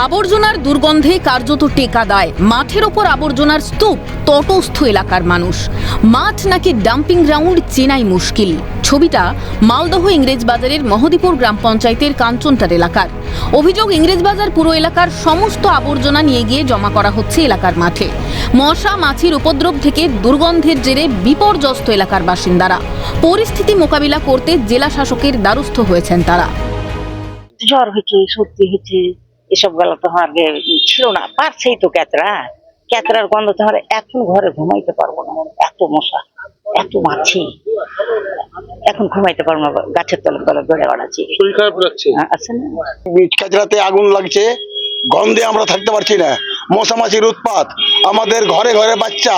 আবর্জনার দুর্গন্ধে কার্যত টেকা দেয় মাঠের ওপর আবর্জনার স্তূপ। তটস্থ এলাকার মানুষ, মাঠ নাকি ডাম্পিং গ্রাউন্ড চেনাই মুশকিল। ছবিটা মালদহ ইংরেজবাজারের মহদীপুর গ্রাম পঞ্চায়েতের কাঞ্চনটার এলাকার। অভিযোগ, ইংরেজবাজার পুরো এলাকার সমস্ত আবর্জনা নিয়ে গিয়ে জমা করা হচ্ছে এলাকার মাঠে। মশা মাছির উপদ্রব থেকে দুর্গন্ধের জেরে বিপর্যস্ত এলাকার বাসিন্দারা। পরিস্থিতি মোকাবিলা করতে জেলা শাসকের দ্বারস্থ হয়েছেন তারা। জ্বর হয়েছে, সর্দি হয়েছে, এসব গলা তো আমার ছিল না, পারছেই তো ক্যাতরার গন্ধ তো আমার এখন ঘরে ঘুমাইতে পারবো না, এত মশা এত মাছি, এখন ঘুমাইতে পারবো না, গাছের তলে তলে গড়ে বেড়াচ্ছি, শরীর খারাপ লাগছে। আছে না ক্যাচরাতে আগুন লাগছে, গন্ধে আমরা থাকতে পারছি না, মশা মাছির উৎপাত, আমাদের ঘরে ঘরে বাচ্চা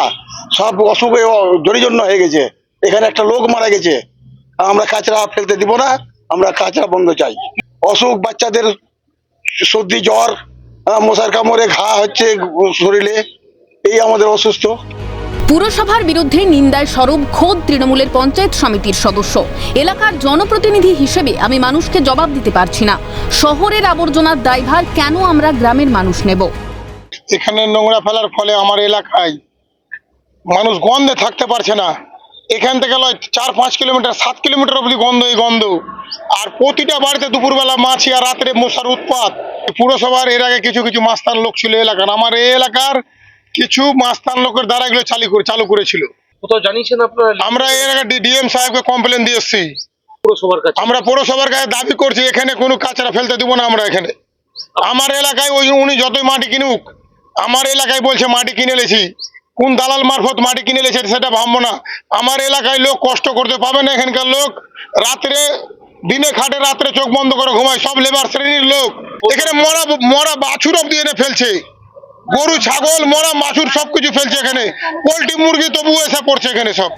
সব অসুখে জড়িজন্য হয়ে গেছে। এখানে একটা লোক মারা গেছে, আমরা কাঁচরা ফেলতে দিব না, আমরা কাঁচরা বন্ধ চাই। অসুখ, বাচ্চাদের সর্দি জ্বর, মশার কামড়ে ঘা হচ্ছে শরীরে, এই আমাদের অসুস্থ। পুরসভার বিরুদ্ধে নিন্দায় সরব খোদ তৃণমূলের পঞ্চায়েত সমিতির সদস্য। এলাকার জনপ্রতিনিধি হিসেবে আমি মানুষকে জবাব দিতে পারছি না, শহরের আবর্জনার দায়ভার কেন আমরা গ্রামের মানুষ নেব? এখানে নোংরা ফেলার ফলে আমার এলাকায় মানুষ গন্ধে থাকতে পারছে না। এখান থেকে 4-5 কিলোমিটার 7 কিলোমিটার অবধি গন্ধ, এই গন্ধ। আর প্রতিটা বাড়িতে দুপুরবেলা মাছি আর রাত্রে মশার উৎপাত। পুরসভার এর আগে কিছু কিছু মাস্তান লোক ছিল এলাকার, আমার এই এলাকার কিছু মাস্তান লোকের দ্বারা এগুলো চালু করেছিল। কোথাও জানিয়েছেন আপনারা? আমরা এই এলাকার ডিএম সাহেবকে কমপ্লেন দিয়ে এসেছি, পুরসভার কাছে। আমরা পৌরসভার কাছে দাবি করছি এখানে কোনো কাঁচরা ফেলতে দিব না আমরা এখানে। আমার এলাকায় উনি যতই মাটি কিনুক, আমার এলাকায় বলছে মাটি কিনে এলেছি, কোন দালাল মারফত মাটি কিনে এলেছে সেটা ভাববো না। আমার এলাকায় লোক কষ্ট করতে পাবে না, এখানকার লোক রাত্রে দিনে খাটে, রাত্রে চোখ বন্ধ করে ঘুমায়, সব লেবার শ্রেণীর লোক। এখানে মরা বাছুর অব্দি এনে ফেলছে, গরু ছাগল মরা বাছুর সবকিছু ফেলছে এখানে, পোল্ট্রি মুরগি তবু এসে পড়ছে এখানে সব।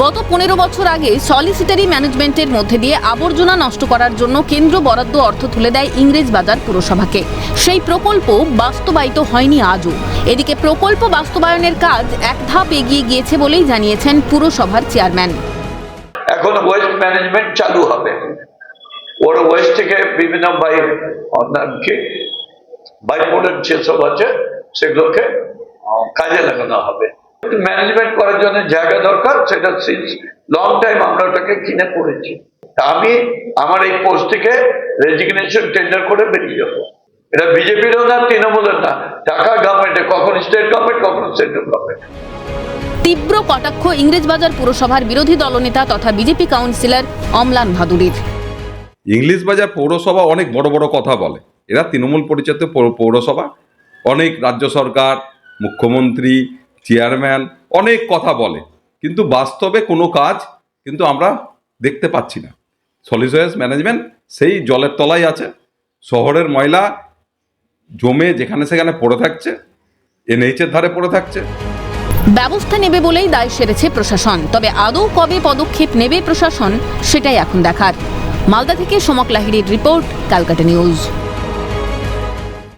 গত 15 বছর আগে সলিসিটারি ম্যানেজমেন্টের মধ্যে দিয়ে আবর্জনা নষ্ট করার জন্য কেন্দ্র বরাদ্দ অর্থ তুলে দেয় ইংরেজবাজার পুরসভাকে। সেই প্রকল্প বাস্তবায়িত হয়নি আজও। এদিকে প্রকল্প বাস্তবায়নের কাজ এক ধাপ এগিয়ে গিয়েছে বলেই জানিয়েছেন পুরসভার চেয়ারম্যান। এখন ওয়েস্ট ম্যানেজমেন্ট চালু হবে, ওর ওয়েস্ট থেকে বিভিন্ন বাই প্রোডাক্ট যেসব আছে সেগুলোকে কাজে লাগানো হবে। ম্যানেজমেন্ট করার জন্য জায়গা দরকার, সেটা সিন্স লং টাইম আমরা ওটাকে কিনে পড়েছি। আমি আমার এই পোস্ট থেকে রেজিগনেশন টেন্ডার করে বেরিয়ে যাবো। এটা বিজেপিরও না, তৃণমূলের না, ঢাকা গভর্নমেন্টে, কখনো স্টেট গভর্নমেন্ট, কখনো সেন্ট্রাল গভর্নমেন্ট। তীব্র কটাক্ষ ইংরেজবাজার পুরসভার বিরোধী দলনেতা তথা বিজেপি কাউন্সিলর অমলান ভাদুরীর। ইংরেজবাজার পৌরসভা অনেক বড় বড় কথা বলে, এরা তৃণমূল পরিচালিত পৌরসভা, অনেক রাজ্য সরকার, মুখ্যমন্ত্রী, চেয়ারম্যান অনেক কথা বলে, কিন্তু বাস্তবে কোনো কাজ কিন্তু আমরা দেখতে পাচ্ছি না। সলিড ওয়েস্ট ম্যানেজমেন্ট সেই জলের তলায় আছে, শহরের ময়লা জমে যেখানে সেখানে পড়ে থাকছে, এনএইচের ধারে পড়ে থাকছে। ব্যবস্থা নেবে বলেই দায় সেরেছে প্রশাসন, তবে আদৌ কবে পদক্ষেপ নেবে প্রশাসন সেটাই এখন দেখার। মালদা থেকে সমক লাহিড়ীর রিপোর্ট, ক্যালকাটা নিউজ।